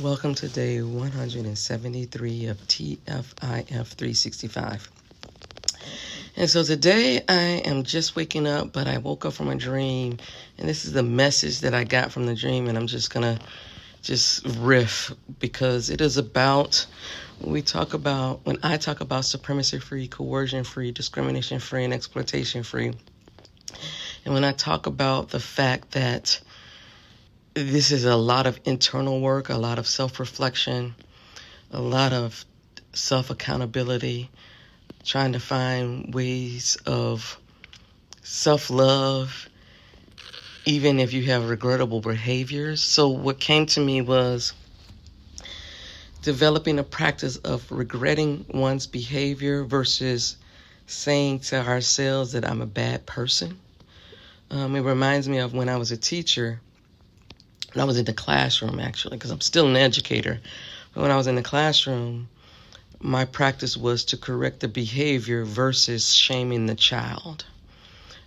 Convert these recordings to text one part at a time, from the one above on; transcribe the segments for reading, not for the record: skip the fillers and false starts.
Welcome to day 173 of TFIF 365. And so today I am just waking up, but I woke up from a dream, and this is the message that I got from the dream, and I'm just going to riff because it is about, when I talk about supremacy-free, coercion-free, discrimination-free, and exploitation-free, and when I talk about the fact that this is a lot of internal work, a lot of self-reflection, a lot of self-accountability, trying to find ways of self-love, even if you have regrettable behaviors. So what came to me was developing a practice of regretting one's behavior versus saying to ourselves that I'm a bad person. It reminds me of when I was a teacher. And I was in the classroom, actually, because I'm still an educator. But when I was in the classroom, my practice was to correct the behavior versus shaming the child.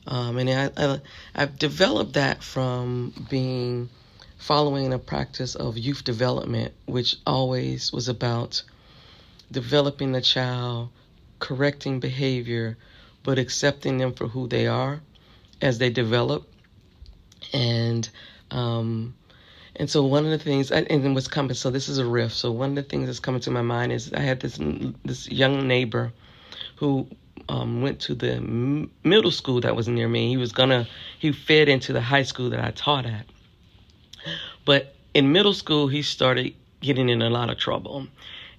And I've developed that from following a practice of youth development, which always was about developing the child, correcting behavior, but accepting them for who they are as they develop. And so one of the things, and then what's coming, so this is a riff. So one of the things that's coming to my mind is I had this young neighbor who went to the middle school that was near me. He fed into the high school that I taught at. But in middle school, he started getting in a lot of trouble.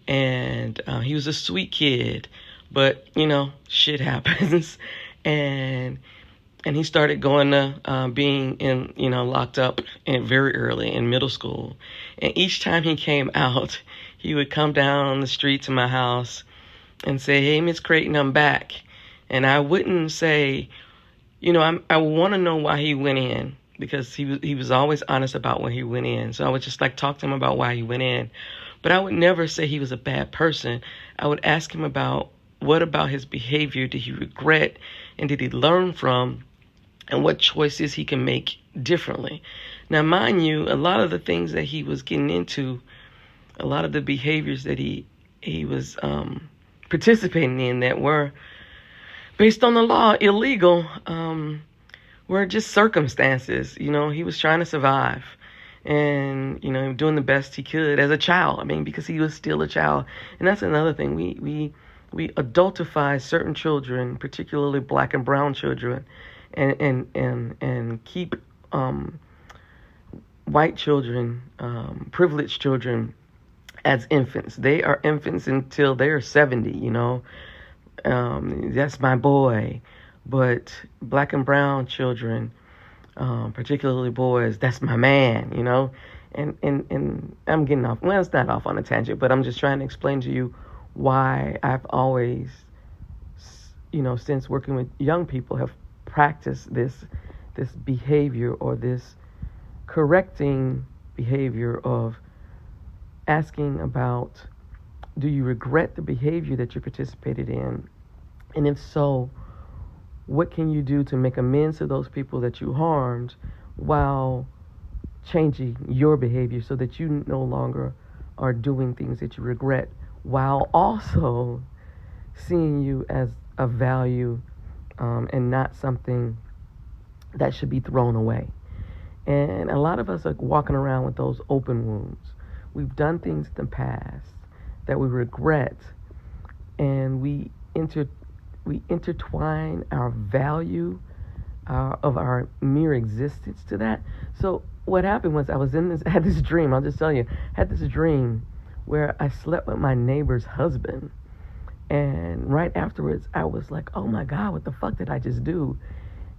And he was a sweet kid, but, shit happens. And he started going to being locked up very early in middle school. And each time he came out, he would come down on the street to my house and say, "Hey, Miss Creighton, I'm back." And I wouldn't say, I want to know why he went in, because he was always honest about when he went in. So I would just talk to him about why he went in. But I would never say he was a bad person. I would ask him about what about his behavior did he regret and did he learn from, and what choices he can make differently. Now, mind you, a lot of the things that he was getting into, a lot of the behaviors that he was participating in that were, based on the law, illegal, were just circumstances. He was trying to survive and, doing the best he could as a child. Because he was still a child. And that's another thing. We adultify certain children, particularly black and brown children, and keep white children, privileged children, as infants. They are infants until they're 70, that's my boy. But black and brown children, particularly boys, that's my man, And I'm getting off. Well, it's not off on a tangent, but I'm just trying to explain to you why I've always, since working with young people, have practice this behavior, or this correcting behavior of asking about, do you regret the behavior that you participated in? And if so, what can you do to make amends to those people that you harmed while changing your behavior so that you no longer are doing things that you regret, while also seeing you as a value and not something that should be thrown away. And a lot of us are walking around with those open wounds. We've done things in the past that we regret, and we intertwine our value of our mere existence to that. So what happened was I had this dream. I'll just tell you, I had this dream where I slept with my neighbor's husband. And right afterwards, I was like, oh my God, what the fuck did I just do?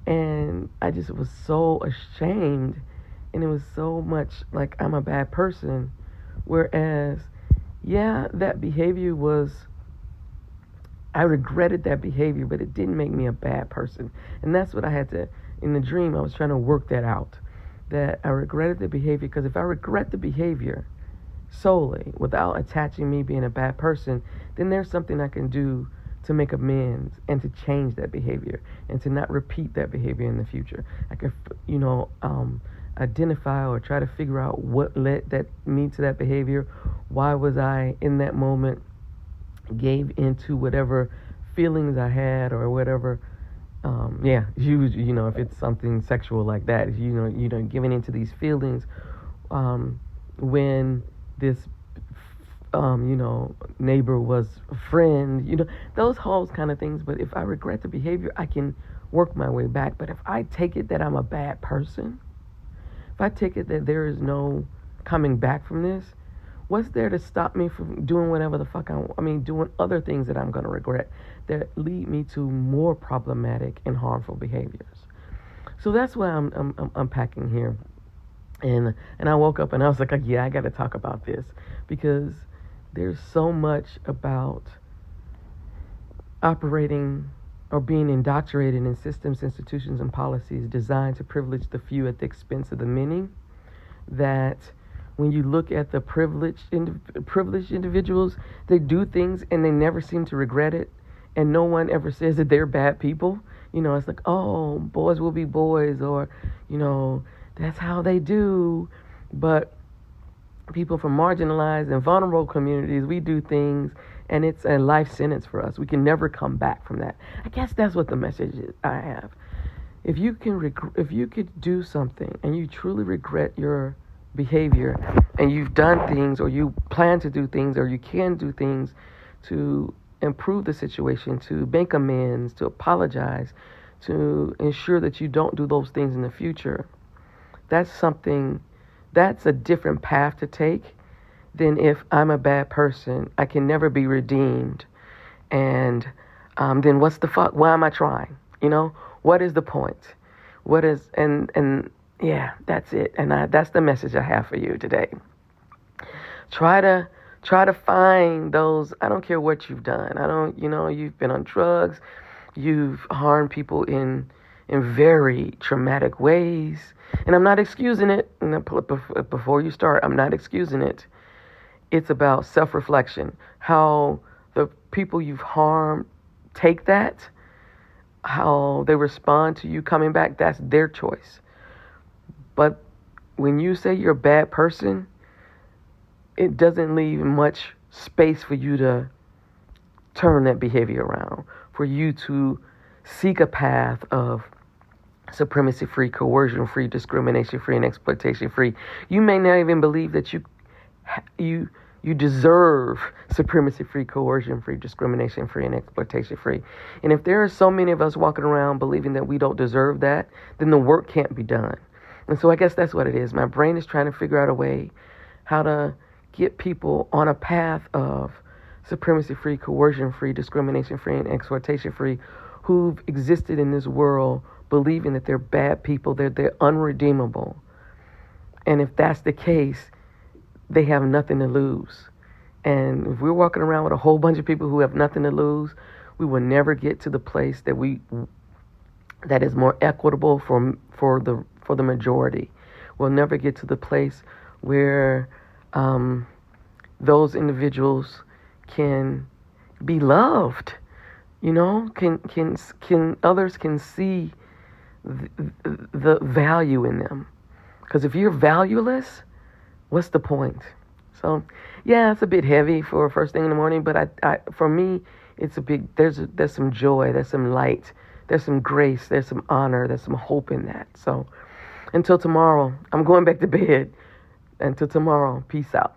And I just was so ashamed. And it was so much like I'm a bad person. Whereas, yeah, that behavior I regretted that behavior, but it didn't make me a bad person. And that's what I had to, in the dream, I was trying to work that out. That I regretted the behavior, because if I regret the behavior solely without attaching me being a bad person, then there's something I can do to make amends and to change that behavior and to not repeat that behavior in the future. I could, identify or try to figure out what led me to that behavior. Why was I in that moment gave into whatever feelings I had or whatever. You know, if it's something sexual like that, if you know, giving into these feelings, when this, neighbor was a friend, those whole kind of things. But if I regret the behavior, I can work my way back. But if I take it that I'm a bad person, if I take it that there is no coming back from this, what's there to stop me from doing whatever the fuck doing other things that I'm going to regret that lead me to more problematic and harmful behaviors? So that's why I'm unpacking here. And I woke up and I was like, yeah, I got to talk about this, because there's so much about operating or being indoctrinated in systems, institutions, and policies designed to privilege the few at the expense of the many, that when you look at the privileged individuals, they do things and they never seem to regret it, and no one ever says that they're bad people. It's like, oh, boys will be boys, or, that's how they do. But people from marginalized and vulnerable communities, we do things, and it's a life sentence for us. We can never come back from that. I guess that's what the message is I have. If you could do something and you truly regret your behavior, and you've done things, or you plan to do things, or you can do things to improve the situation, to make amends, to apologize, to ensure that you don't do those things in the future, that's a different path to take than if I'm a bad person, I can never be redeemed, and then what's the fuck? Why am I trying? What is the point? What is, and yeah, that's it. And that's the message I have for you today. Try to find those. I don't care what you've done. You've been on drugs. You've harmed people in very traumatic ways. And I'm not excusing it. And before you start, I'm not excusing it. It's about self-reflection. How the people you've harmed take that, how they respond to you coming back, that's their choice. But when you say you're a bad person, it doesn't leave much space for you to turn that behavior around, for you to seek a path of supremacy-free, coercion-free, discrimination-free, and exploitation-free. You may not even believe that you deserve supremacy-free, coercion-free, discrimination-free, and exploitation-free. And if there are so many of us walking around believing that we don't deserve that, then the work can't be done. And so I guess that's what it is. My brain is trying to figure out a way how to get people on a path of supremacy-free, coercion-free, discrimination-free, and exploitation-free, who've existed in this world believing that they're bad people, they're unredeemable. And if that's the case, they have nothing to lose. And if we're walking around with a whole bunch of people who have nothing to lose, we will never get to the place that is more equitable for the majority. We'll never get to the place where those individuals can be loved. Can others can see the value in them. Because if you're valueless, what's the point? So, yeah, it's a bit heavy for first thing in the morning, but for me, it's there's some joy, there's some light, there's some grace, there's some honor, there's some hope in that. So, until tomorrow, I'm going back to bed. Until tomorrow, peace out.